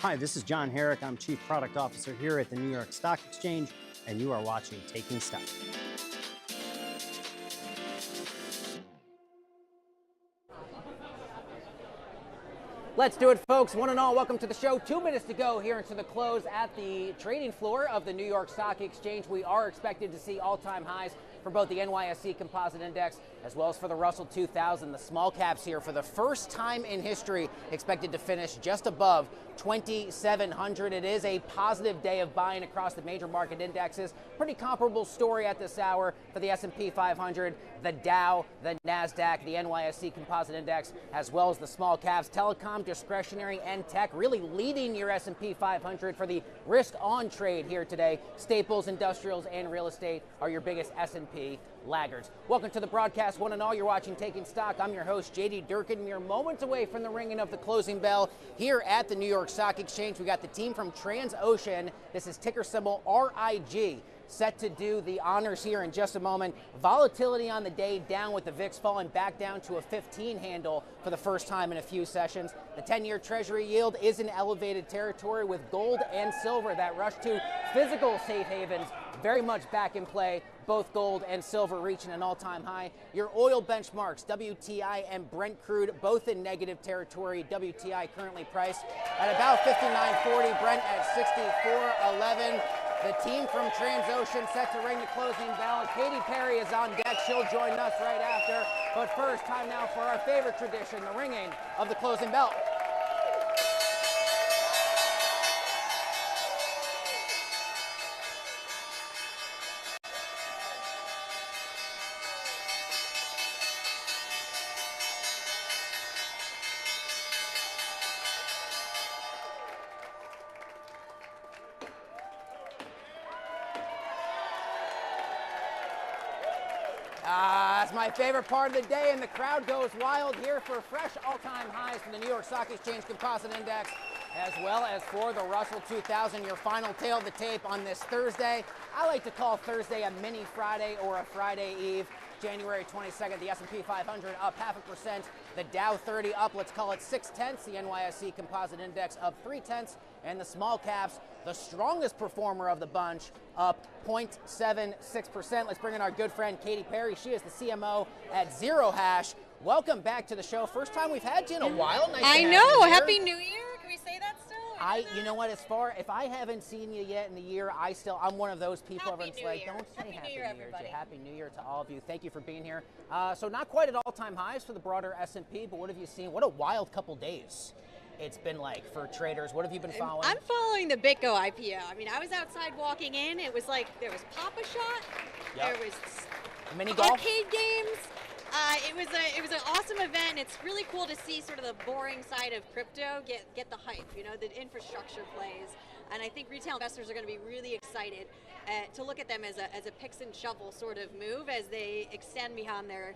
Hi, this is John Herrick. I'm Chief Product Officer here at the New York Stock Exchange, and you are watching Taking Stock. Let's do it, folks. One and all, welcome to the show. 2 minutes to go here into the close at the trading floor of the New York Stock Exchange. We are expected to see all-time highs for both the NYSE Composite Index as well as for the Russell 2000. The small caps here for the first time in history expected to finish just above 2,700. It is a positive day of buying across the major market indexes. Pretty comparable story at this hour for the S&P 500, the Dow, the NASDAQ, the NYSE Composite Index, as well as the small caps. Telecom, discretionary, and tech really leading your S&P 500 for the risk-on trade here today. Staples, industrials, and real estate are your biggest S&P laggards. Welcome to the broadcast, one and all. You're watching Taking Stock. I'm your host, JD Durkin. Mere moments away from the ringing of the closing bell here at the New York Stock Exchange. We got the team from Transocean. This is ticker symbol RIG. Set to do the honors here in just a moment. Volatility on the day down with the VIX falling back down to a 15 handle for the first time in a few sessions. The 10-year Treasury yield is in elevated territory with gold and silver that rush to physical safe havens very much back in play. Both gold and silver reaching an all-time high. Your oil benchmarks, WTI and Brent crude, both in negative territory. WTI currently priced at about $59.40, Brent at $64.11. The team from Transocean set to ring the closing bell. Katy Perry is on deck. She'll join us right after. But first, time now for our favorite tradition, the ringing of the closing bell. That's my favorite part of the day, and the crowd goes wild here for fresh all-time highs for the New York Stock Exchange Composite Index, as well as for the Russell 2000, your final tail of the tape on this Thursday. I like to call Thursday a mini Friday or a Friday Eve. January 22nd, the S&P 500 up 0.5%, the Dow 30 up, let's call it 0.6, the NYSE Composite Index up 0.3, and the small caps, the strongest performer of the bunch, up 0.76%. Let's bring in our good friend Katy Perry. She is the CMO at Zero Hash. Welcome back to the show. First time we've had you in a while. Nice I know. Happy New Year. Can we say that still? You know what? If I haven't seen you yet in the year, I'm one of those people. Happy Everyone's New like, Year. don't say Happy New Year, everybody. Happy New Year to all of you. Thank you for being here. So not quite at all-time highs for the broader S&P, but what have you seen? What a wild couple days it's been like for traders. What have you been following? I'm following the BitGo IPO. I mean, I was outside walking in. It was like there was Pop-A-Shot. Yep. There was mini golf, arcade games. It was an awesome event. It's really cool to see sort of the boring side of crypto get the hype. You know, the infrastructure plays, and I think retail investors are going to be really excited to look at them as a picks and shovel sort of move as they extend beyond their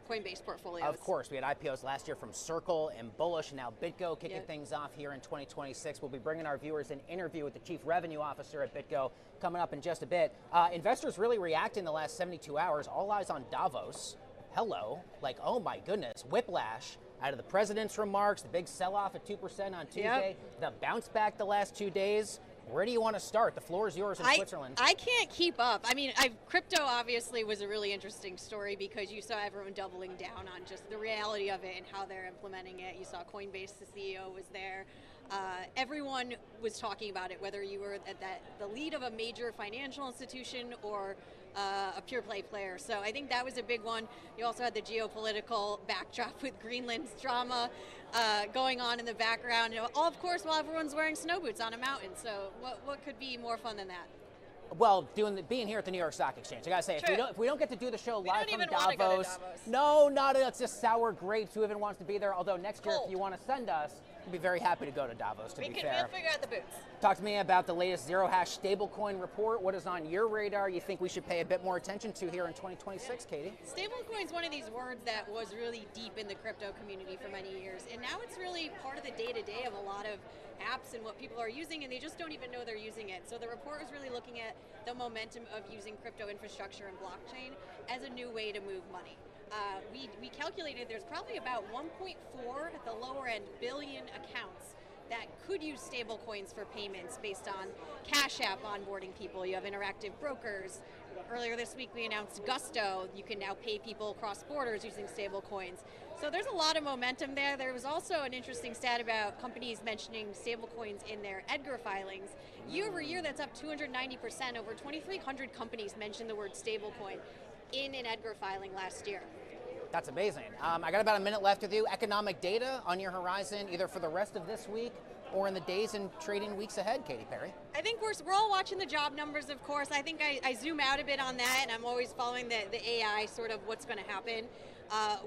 Coinbase portfolios. Of course, we had IPOs last year from Circle and Bullish, and now BitGo kicking things off here in 2026. We'll be bringing our viewers an interview with the Chief Revenue Officer at BitGo coming up in just a bit. Investors really react in the last 72 hours. All eyes on Davos. Hello, like, oh my goodness, whiplash out of the president's remarks, the big sell-off at 2% on Tuesday, the bounce back the last 2 days. Where do you want to start? The floor is yours in Switzerland. I can't keep up. I mean, crypto obviously was a really interesting story because you saw everyone doubling down on just the reality of it and how they're implementing it. You saw Coinbase, the CEO was there. Everyone was talking about it, whether you were at the lead of a major financial institution or a pure play player. So I think that was a big one. You also had the geopolitical backdrop with Greenland's drama going on in the background. All, of course, while everyone's wearing snow boots on a mountain. So what could be more fun than that? Well, being here at the New York Stock Exchange, I gotta say, if we don't get to do the show live from Davos, no, it's just sour grapes. Who even wants to be there? Although next year, if you want to send us, we'd be very happy to go to Davos. We'll figure out the boots. Talk to me about the latest Zero Hash stablecoin report. What is on your radar? You think we should pay a bit more attention to here in 2026, Katy? Stablecoin is one of these words that was really deep in the crypto community for many years, and now it's really part of the day-to-day of a lot of apps and what people are using, and they just don't even know they're using it. So the report is really looking at the momentum of using crypto infrastructure and blockchain as a new way to move money. We calculated there's probably about 1.4 at the lower end billion accounts that could use stable coins for payments based on Cash App onboarding people. You have Interactive Brokers. Earlier this week we announced Gusto. You can now pay people across borders using stable coins. So there's a lot of momentum there. There was also an interesting stat about companies mentioning stablecoins in their EDGAR filings. Year over year, that's up 290%. Over 2,300 companies mentioned the word stablecoin in an EDGAR filing last year. That's amazing. I got about a minute left with you. Economic data on your horizon, either for the rest of this week or in the days and trading weeks ahead, Katy Perry? I think we're all watching the job numbers, of course. I think I zoom out a bit on that, and I'm always following the AI sort of what's going to happen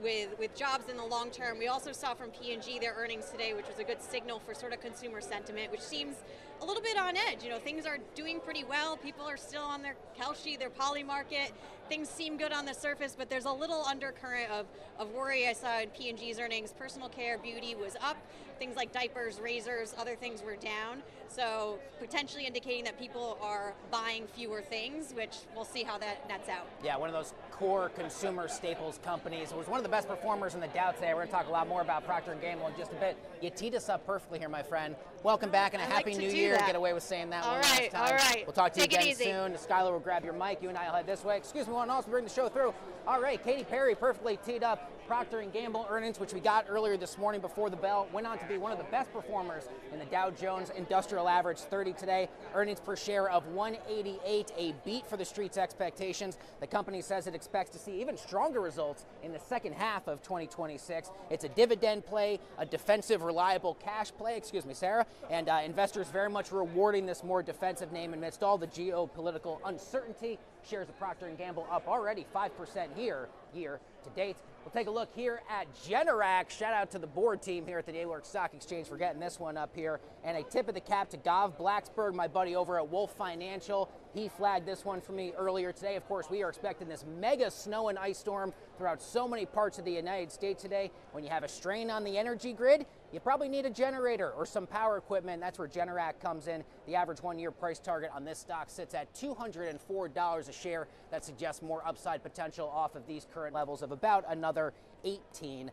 with jobs in the long term. We also saw from P&G their earnings today, which was a good signal for sort of consumer sentiment, which seems a little bit on edge. You know, things are doing pretty well. People are still on their Kalshi, their poly market. Things seem good on the surface, but there's a little undercurrent of worry I saw in P&G's earnings. Personal care, beauty was up. Things like diapers, razors, other things were down. So potentially indicating that people are buying fewer things, which we'll see how that nets out. Yeah, one of those core consumer staples companies. It was one of the best performers in the Dow today. We're going to talk a lot more about Procter & Gamble in just a bit. You teed us up perfectly here, my friend. Welcome back and a happy new year. Get away with saying that one last time. All right. We'll talk to you again soon. Skylar will grab your mic. You and I will head this way. Excuse me, one else. Bring the show through. All right, Katy Perry perfectly teed up Procter & Gamble earnings, which we got earlier this morning before the bell, went on to be one of the best performers in the Dow Jones Industrial Average 30 today. Earnings per share of $1.88, a beat for the street's expectations. The company says it expects to see even stronger results in the second half of 2026. It's a dividend play, a defensive, reliable cash play, excuse me, Sarah, and investors very much rewarding this more defensive name amidst all the geopolitical uncertainty. Shares of Procter & Gamble up already 5% here, year to date. We'll take a look here at Generac. Shout out to the board team here at the New York Stock Exchange for getting this one up here. And a tip of the cap to Gav Blacksberg, my buddy over at Wolf Financial. He flagged this one for me earlier today. Of course, we are expecting this mega snow and ice storm throughout so many parts of the United States today. When you have a strain on the energy grid, you probably need a generator or some power equipment. That's where Generac comes in. The average one-year price target on this stock sits at $204 a share. That suggests more upside potential off of these current levels of about another 18%.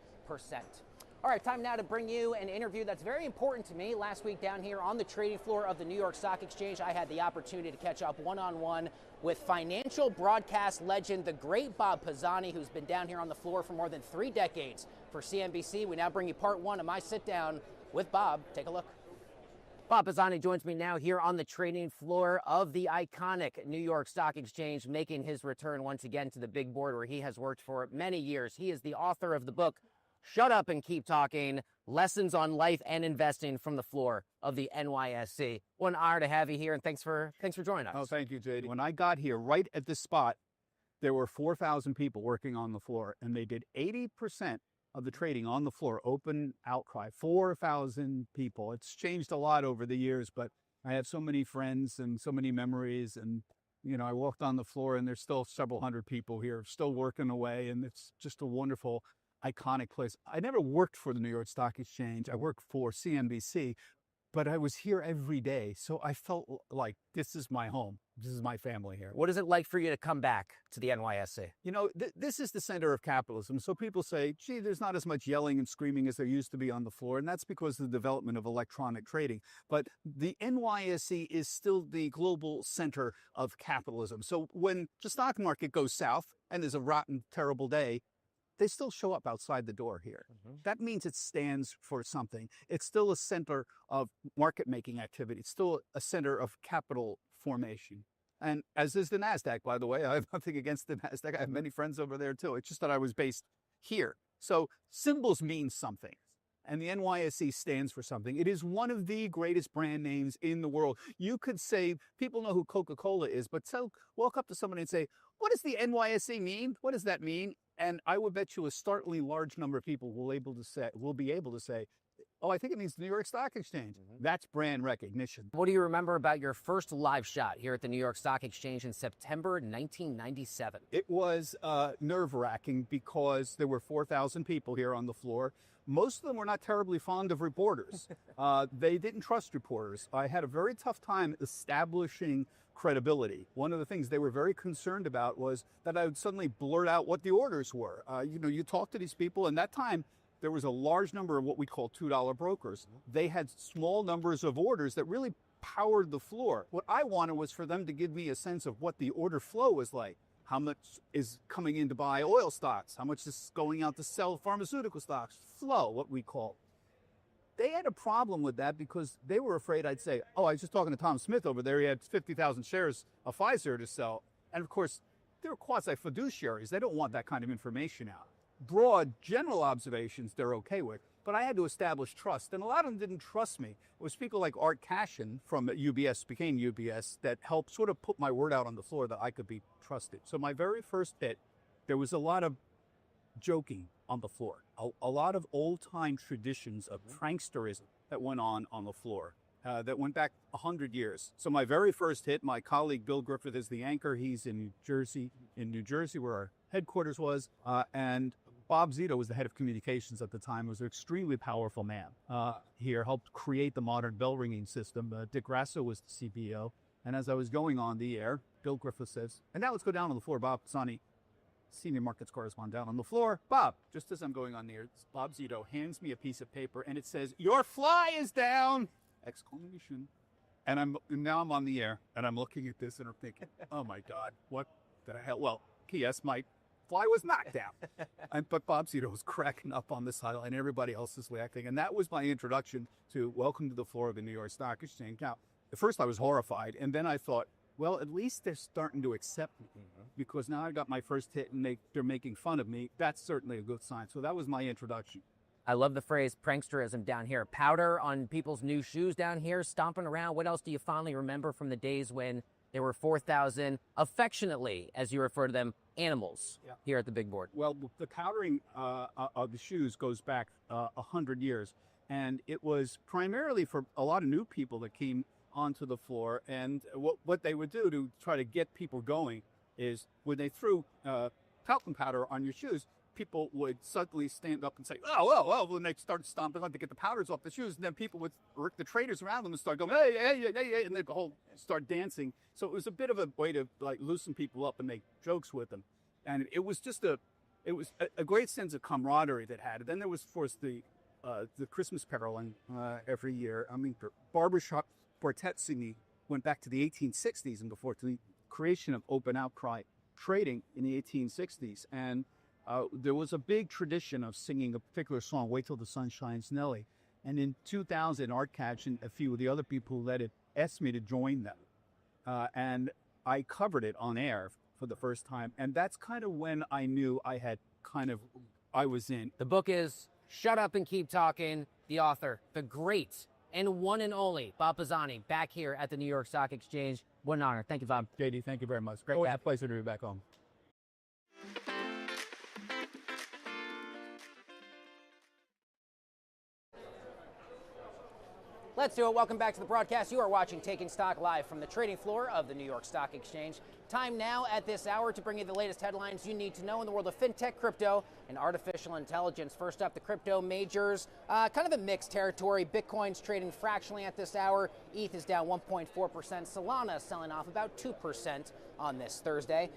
All right, time now to bring you an interview that's very important to me. Last week down here on the trading floor of the New York Stock Exchange, I had the opportunity to catch up one-on-one with financial broadcast legend, the great Bob Pisani, who's been down here on the floor for more than 3 decades for CNBC. We now bring you part 1 of my sit down with Bob. Take a look. Bob Pisani joins me now here on the trading floor of the iconic New York Stock Exchange, making his return once again to the big board where he has worked for many years. He is the author of the book, Shut Up and Keep Talking, Lessons on Life and Investing from the Floor of the NYSE. What an honor to have you here, and thanks for joining us. Oh, thank you, JD. When I got here, right at this spot, there were 4,000 people working on the floor, and they did 80% of the trading on the floor, open outcry. 4,000 people. It's changed a lot over the years, but I have so many friends and so many memories, and you know, I walked on the floor, and there's still several hundred people here, still working away, and it's just a wonderful, iconic place. I never worked for the New York Stock Exchange. I worked for CNBC, but I was here every day. So I felt like this is my home. This is my family here. What is it like for you to come back to the NYSE? You know, this is the center of capitalism. So people say, gee, there's not as much yelling and screaming as there used to be on the floor. And that's because of the development of electronic trading. But the NYSE is still the global center of capitalism. So when the stock market goes south and there's a rotten, terrible day, they still show up outside the door here. That means it stands for something. It's still a center of market-making activity. It's still a center of capital formation. And as is the NASDAQ, by the way. I have nothing against the NASDAQ. I have many friends over there, too. It's just that I was based here. So symbols mean something. And the NYSE stands for something. It is one of the greatest brand names in the world. You could say, people know who Coca-Cola is, but walk up to somebody and say, what does the NYSE mean? What does that mean? And I would bet you a startlingly large number of people will be able to say, oh, I think it means the New York Stock Exchange. That's brand recognition. What do you remember about your first live shot here at the New York Stock Exchange in September 1997? It was nerve-wracking because there were 4,000 people here on the floor. Most of them were not terribly fond of reporters. They didn't trust reporters. I had a very tough time establishing credibility. One of the things they were very concerned about was that I would suddenly blurt out what the orders were. You know, you talk to these people, and that time, there was a large number of what we call $2 brokers. They had small numbers of orders that really powered the floor. What I wanted was for them to give me a sense of what the order flow was like. How much is coming in to buy oil stocks? How much is going out to sell pharmaceutical stocks? Flow, what we call. They had a problem with that because they were afraid I'd say, oh, I was just talking to Tom Smith over there. He had 50,000 shares of Pfizer to sell. And of course, they're quasi-fiduciaries. They don't want that kind of information out. Broad, general observations they're okay with. But I had to establish trust. And a lot of them didn't trust me. It was people like Art Cashin from UBS, became UBS, that helped sort of put my word out on the floor that I could be trusted. So my very first hit, there was a lot of joking on the floor. A lot of old-time traditions of pranksterism that went on the floor that went back 100 years. So my very first hit, my colleague Bill Griffith is the anchor. He's in New Jersey, where our headquarters was. And Bob Zito was the head of communications at the time. He was an extremely powerful man here, helped create the modern bell ringing system. Dick Grasso was the CBO. And as I was going on the air, Bill Griffith says, and now let's go down on the floor. Bob Pisani, senior markets correspondent, down on the floor. Bob, just as I'm going on the air, Bob Zito hands me a piece of paper and it says, "Your fly is down!" Exclamation. And now I'm on the air and I'm looking at this and I'm thinking, oh my God, what the hell? Well, P.S. my fly was knocked down. But Bob Zito was cracking up on the sideline and everybody else is laughing. And that was my introduction to welcome to the floor of the New York Stock Exchange. Now, at first I was horrified, and then I thought, well, at least they're starting to accept me, because now I got my first hit and they're making fun of me. That's certainly a good sign. So that was my introduction. I love the phrase pranksterism down here. Powder on people's new shoes down here, stomping around. What else do you fondly remember from the days when there were 4,000, affectionately, as you refer to them, animals here at the big board? Well, the powdering of the shoes goes back 100 years. And it was primarily for a lot of new people that came onto the floor. And what they would do to try to get people going is when they threw talcum powder on your shoes, people would suddenly stand up and say, oh, when they start stomping on to get the powders off the shoes, and then people would, the traders around them, and start going, hey, and they'd start dancing. So it was a bit of a way to like loosen people up and make jokes with them. And it was just a great sense of camaraderie that had it. Then there was, of course, the Christmas caroling every year. I mean, barbershop quartet singing went back to the 1860s and before, to the creation of open outcry trading in the 1860s. And there was a big tradition of singing a particular song, Wait Till the Sun Shines, Nelly. And in 2000, Art Catch and a few of the other people who led it asked me to join them. And I covered it on air for the first time. And that's kind of when I knew I was in. The book is Shut Up and Keep Talking. The author, the great and one and only Bob Pisani, back here at the New York Stock Exchange. What an honor. Thank you, Bob. JD, thank you very much. Great. Always a pleasure to be back home. Let's do it. Welcome back to the broadcast. You are watching Taking Stock live from the trading floor of the New York Stock Exchange. Time now at this hour to bring you the latest headlines you need to know in the world of fintech, crypto, and artificial intelligence. First up, the crypto majors. Kind of a mixed territory. Bitcoin's trading fractionally at this hour. ETH is down 1.4%. Solana selling off about 2% on this Thursday.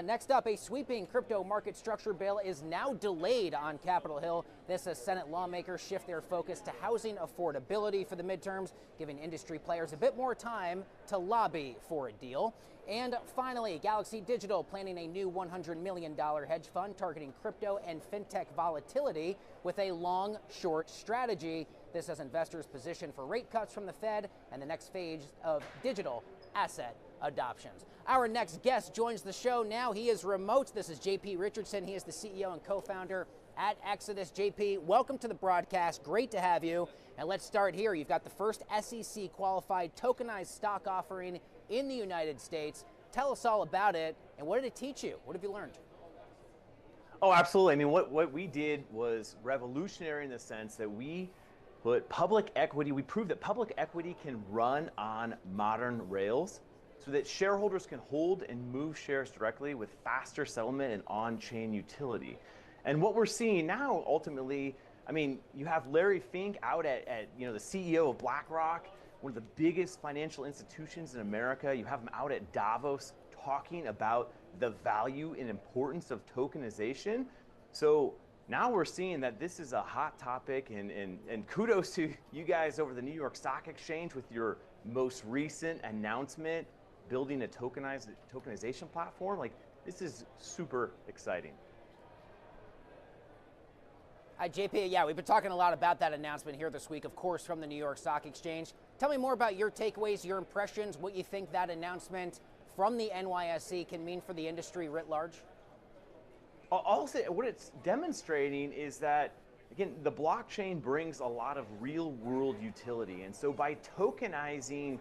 Next up, a sweeping crypto market structure bill is now delayed on Capitol Hill. This as Senate lawmakers shift their focus to housing affordability for the midterms, giving industry players a bit more time to lobby for a deal. And finally, Galaxy Digital planning a new $100 million hedge fund targeting crypto and fintech volatility with a long-short strategy. This as investors position for rate cuts from the Fed and the next phase of digital asset adoptions. Our next guest joins the show now. He is remote. This is JP Richardson. He is the CEO and co-founder at Exodus. JP, welcome to the broadcast. Great to have you. And let's start here. You've got the first SEC qualified tokenized stock offering in the United States. Tell us all about it. And what did it teach you? What have you learned? Oh, absolutely. I mean, what we did was revolutionary in the sense that we put public equity, we proved that public equity can run on modern rails so that shareholders can hold and move shares directly with faster settlement and on-chain utility. And what we're seeing now, ultimately, I mean, you have Larry Fink out at the CEO of BlackRock, one of the biggest financial institutions in America. You have him out at Davos talking about the value and importance of tokenization. So now we're seeing that this is a hot topic, and kudos to you guys over the New York Stock Exchange with your most recent announcement, building a tokenization platform. Like, this is super exciting. JP, yeah, we've been talking a lot about that announcement here this week, of course, from the New York Stock Exchange. Tell me more about your takeaways, your impressions, what you think that announcement from the NYSE can mean for the industry writ large. I'll say what it's demonstrating is that, again, the blockchain brings a lot of real world utility. And so by tokenizing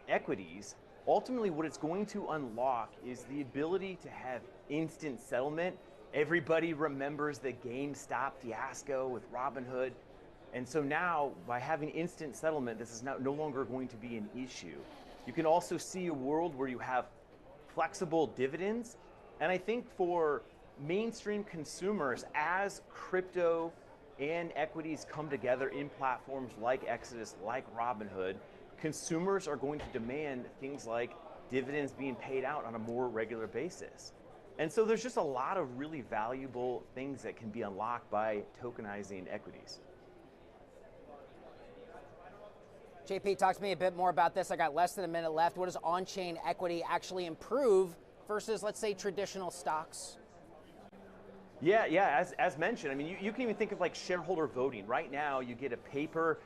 equities, ultimately what it's going to unlock is the ability to have instant settlement. Everybody remembers the GameStop fiasco with Robinhood. And so now, by having instant settlement, this is now no longer going to be an issue. You can also see a world where you have flexible dividends. And I think for mainstream consumers, as crypto and equities come together in platforms like Exodus, like Robinhood, consumers are going to demand things like dividends being paid out on a more regular basis. And so there's just a lot of really valuable things that can be unlocked by tokenizing equities. JP, talk to me a bit more about this. I got less than a minute left. What does on-chain equity actually improve versus, let's say, traditional stocks? Yeah. As mentioned, I mean, you can even think of like shareholder voting. Right now, you get a paper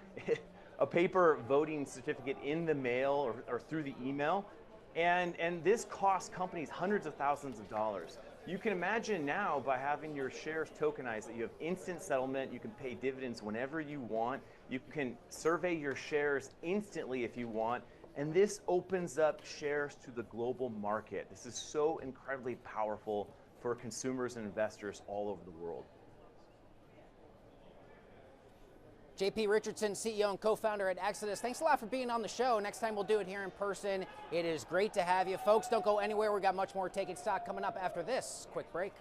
voting certificate in the mail or through the email. And this costs companies hundreds of thousands of dollars. You can imagine now, by having your shares tokenized, that you have instant settlement, you can pay dividends whenever you want, you can survey your shares instantly if you want, and this opens up shares to the global market. This is so incredibly powerful for consumers and investors all over the world. JP Richardson, CEO and co-founder at Exodus. Thanks a lot for being on the show. Next time we'll do it here in person. It is great to have you. Folks, don't go anywhere. We got much more Taking Stock coming up after this quick break.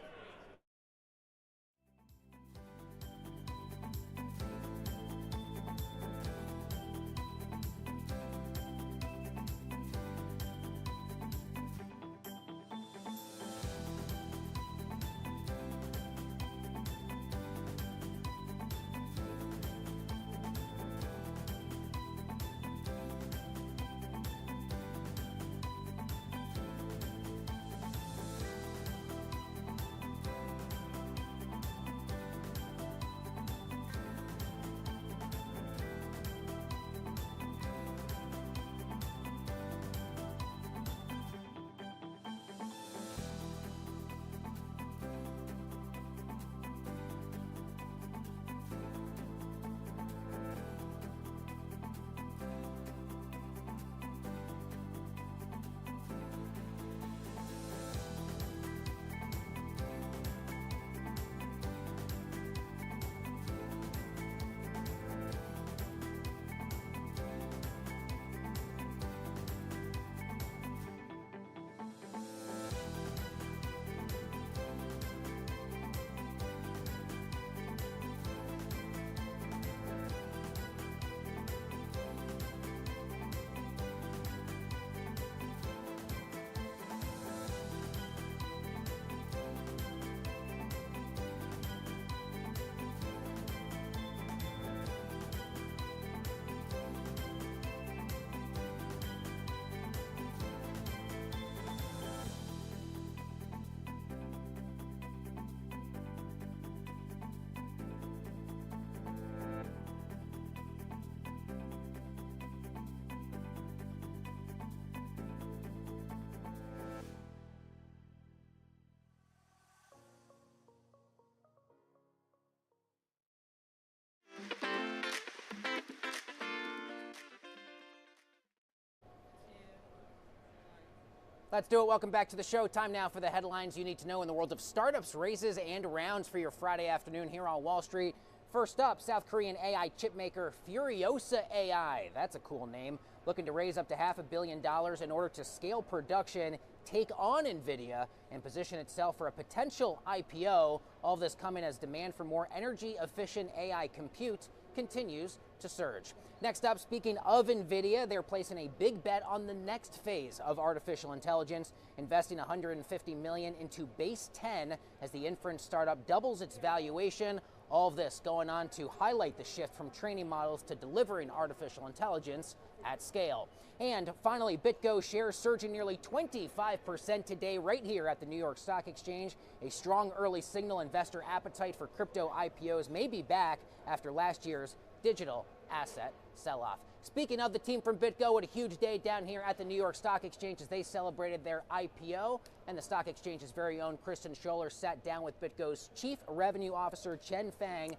Let's do it. Welcome back to the show. Time now for the headlines you need to know in the world of startups, raises, and rounds for your Friday afternoon here on Wall Street. First up, South Korean AI chipmaker Furiosa AI. That's a cool name. Looking to raise up to $500 million in order to scale production, take on NVIDIA, and position itself for a potential IPO. All of this coming as demand for more energy-efficient AI compute continues to surge. Next up, speaking of NVIDIA, they're placing a big bet on the next phase of artificial intelligence, investing $150 million into Base 10 as the inference startup doubles its valuation. All of this going on to highlight the shift from training models to delivering artificial intelligence at scale. And finally, BitGo shares surging nearly 25% today right here at the New York Stock Exchange. A strong early signal investor appetite for crypto IPOs may be back after last year's digital asset sell-off. Speaking of the team from BitGo, what a huge day down here at the New York Stock Exchange as they celebrated their IPO. And the Stock Exchange's very own Kristen Scholler sat down with BitGo's Chief Revenue Officer, Chen Fang,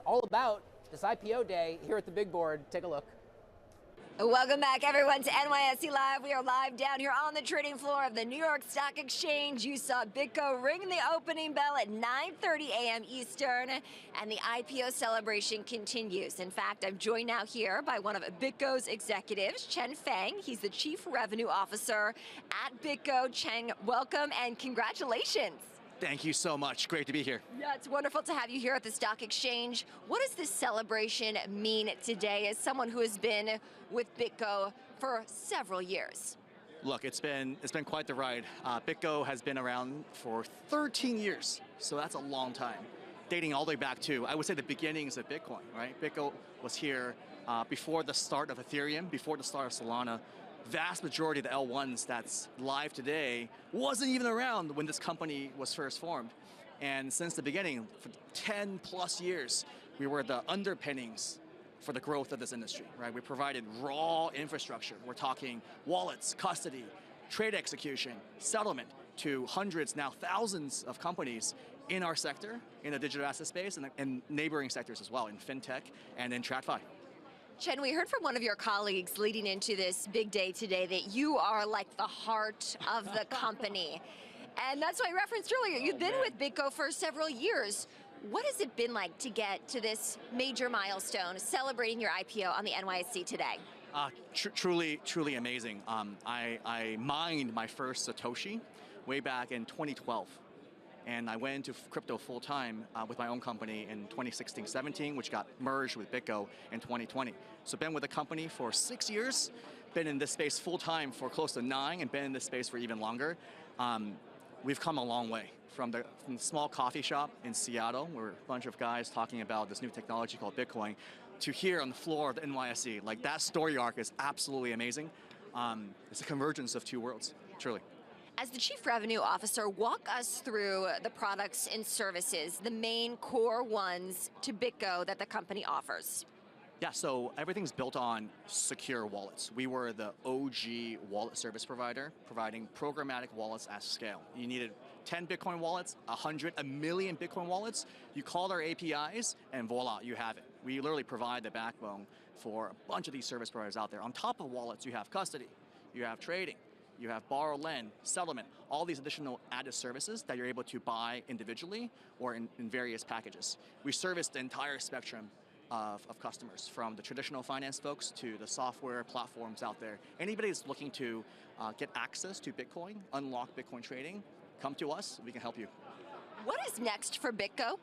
all about this IPO day here at the big board. Take a look. Welcome back, everyone, to NYSE Live. We are live down here on the trading floor of the New York Stock Exchange. You saw BitGo ring the opening bell at 9:30 a.m. Eastern, and the IPO celebration continues. In fact, I'm joined now here by one of BitGo's executives, Chen Fang. He's the Chief Revenue Officer at BitGo. Chen, welcome and congratulations. Thank you so much. Great to be here. Yeah, it's wonderful to have you here at the Stock Exchange. What does this celebration mean today as someone who has been with BitGo for several years? Look, it's been quite the ride. BitGo has been around for 13 years, so that's a long time. Dating all the way back to, I would say, the beginnings of Bitcoin, right? BitGo was here before the start of Ethereum, before the start of Solana. Vast majority of the L1s that's live today wasn't even around when this company was first formed. And since the beginning, for 10 plus years, we were the underpinnings for the growth of this industry, right? We provided raw infrastructure. We're talking wallets, custody, trade execution, settlement to hundreds, now thousands of companies in our sector, in the digital asset space, and in neighboring sectors as well, in fintech and in TradFi. Chen, we heard from one of your colleagues leading into this big day today that you are like the heart of the company. And that's why I referenced earlier, you've been with BitGo for several years. What has it been like to get to this major milestone, celebrating your IPO on the NYSE today? Truly amazing. I mined my first Satoshi way back in 2012. And I went into crypto full-time with my own company in 2016-17, which got merged with BitGo in 2020. So been with the company for 6 years, been in this space full-time for close to 9, and been in this space for even longer. We've come a long way from the small coffee shop in Seattle, where a bunch of guys talking about this new technology called Bitcoin, to here on the floor of the NYSE. Like, that story arc is absolutely amazing. It's a convergence of two worlds, truly. As the Chief Revenue Officer, walk us through the products and services, the main core ones to BitGo that the company offers. Yeah, so everything's built on secure wallets. We were the OG wallet service provider, providing programmatic wallets at scale. You needed 10 Bitcoin wallets, 100, a million Bitcoin wallets. You call our APIs, and voila, you have it. We literally provide the backbone for a bunch of these service providers out there. On top of wallets, you have custody, you have trading, you have borrow, lend, settlement, all these additional added services that you're able to buy individually or in various packages. We service the entire spectrum of customers, from the traditional finance folks to the software platforms out there. Anybody that's looking to get access to Bitcoin, unlock Bitcoin trading, come to us, we can help you. What is next for BitGo?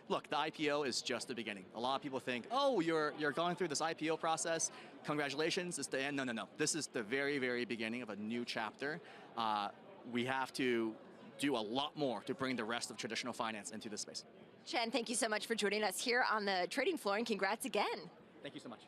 Look, the IPO is just the beginning. A lot of people think, oh, you're going through this IPO process, congratulations, it's the end. No. This is the very, very beginning of a new chapter. We have to do a lot more to bring the rest of traditional finance into this space. Chen, thank you so much for joining us here on the trading floor, and congrats again. Thank you so much.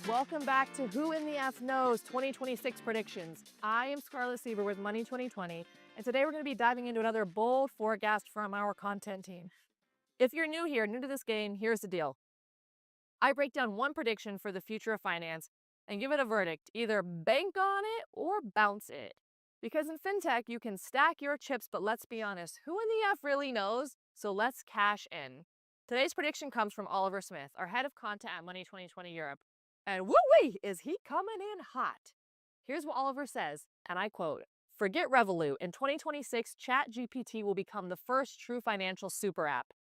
Welcome back to Who in the F Knows 2026 predictions. I am Scarlett Sieber with Money 2020, and today we're going to be diving into another bold forecast from our content team. If you're new here, new to this game, here's the deal. I break down one prediction for the future of finance and give it a verdict, either bank on it or bounce it. Because in fintech, you can stack your chips, but let's be honest, who in the F really knows? So let's cash in. Today's prediction comes from Oliver Smith, our head of content at Money 2020 Europe. And woo-wee, is he coming in hot? Here's what Oliver says, and I quote, "Forget Revolut. In 2026, ChatGPT will become the first true financial super app.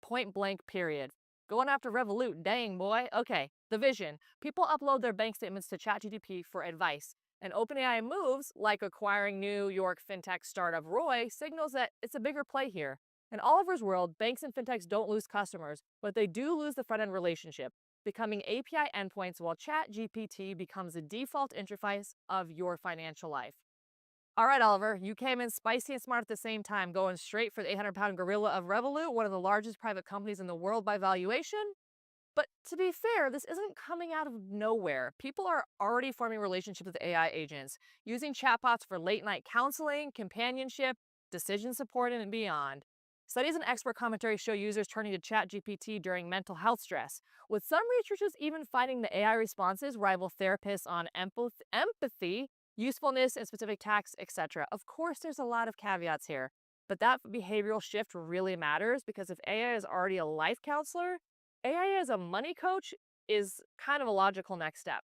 Point blank, period." Going after Revolut, dang boy. Okay, the vision. People upload their bank statements to ChatGPT for advice. And OpenAI moves, like acquiring New York fintech startup Roy, signals that it's a bigger play here. In Oliver's world, banks and fintechs don't lose customers, but they do lose the front-end relationship, becoming API endpoints while ChatGPT becomes the default interface of your financial life. All right, Oliver, you came in spicy and smart at the same time, going straight for the 800-pound gorilla of Revolut, one of the largest private companies in the world by valuation. But to be fair, this isn't coming out of nowhere. People are already forming relationships with AI agents, using chatbots for late-night counseling, companionship, decision support, and beyond. Studies and expert commentary show users turning to ChatGPT during mental health stress, with some researchers even finding the AI responses rival therapists on empathy, usefulness, and specific tasks, etc. Of course, there's a lot of caveats here, but that behavioral shift really matters because if AI is already a life counselor, AI as a money coach is kind of a logical next step.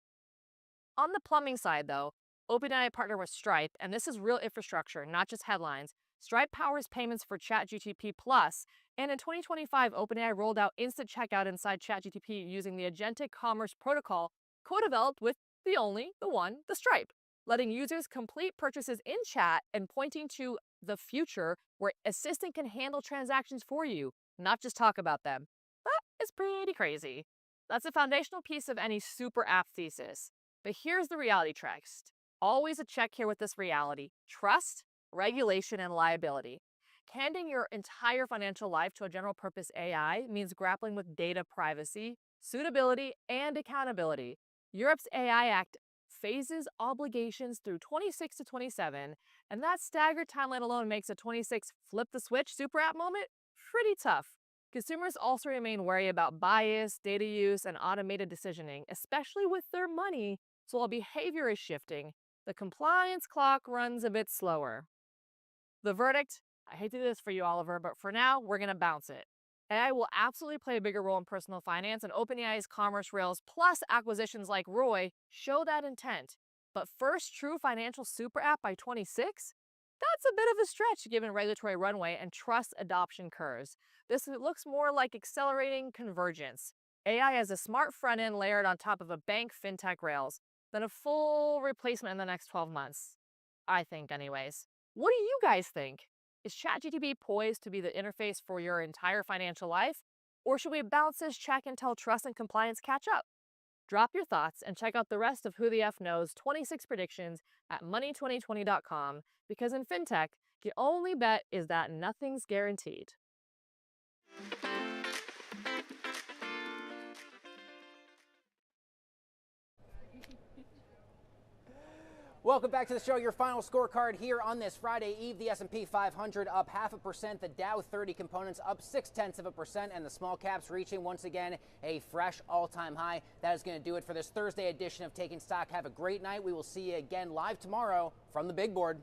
On the plumbing side, though, OpenAI partnered with Stripe, and this is real infrastructure, not just headlines. Stripe powers payments for ChatGPT Plus, and in 2025, OpenAI rolled out instant checkout inside ChatGPT using the Agentic Commerce Protocol, co-developed with the Stripe, letting users complete purchases in chat and pointing to the future where Assistant can handle transactions for you, not just talk about them. That is pretty crazy. That's a foundational piece of any super app thesis. But here's the reality text. Always a check here with this reality. Trust, regulation, and liability. Handing your entire financial life to a general purpose AI means grappling with data privacy, suitability, and accountability. Europe's AI Act phases obligations through 26 to 27, and that staggered timeline alone makes a 26 flip the switch super app moment pretty tough. Consumers also remain wary about bias, data use, and automated decisioning, especially with their money, so while behavior is shifting, the compliance clock runs a bit slower. The verdict? I hate to do this for you, Oliver, but for now, we're going to bounce it. AI will absolutely play a bigger role in personal finance, and OpenAI's Commerce Rails plus acquisitions like Roy show that intent. But first true financial super app by 26? That's a bit of a stretch given regulatory runway and trust adoption curves. This looks more like accelerating convergence. AI as a smart front end layered on top of a bank fintech rails, then a full replacement in the next 12 months. I think anyways. What do you guys think? Is ChatGPT poised to be the interface for your entire financial life? Or should we bounce this check until trust and compliance catch up? Drop your thoughts and check out the rest of Who the F Knows 26 predictions at money2020.com, because in fintech, the only bet is that nothing's guaranteed. Welcome back to the show. Your final scorecard here on this Friday Eve. The S&P 500 up 0.5%, the Dow 30 components up 0.6%, and the small caps reaching once again a fresh all-time high. That is going to do it for this Thursday edition of Taking Stock. Have a great night. We will see you again live tomorrow from the big board.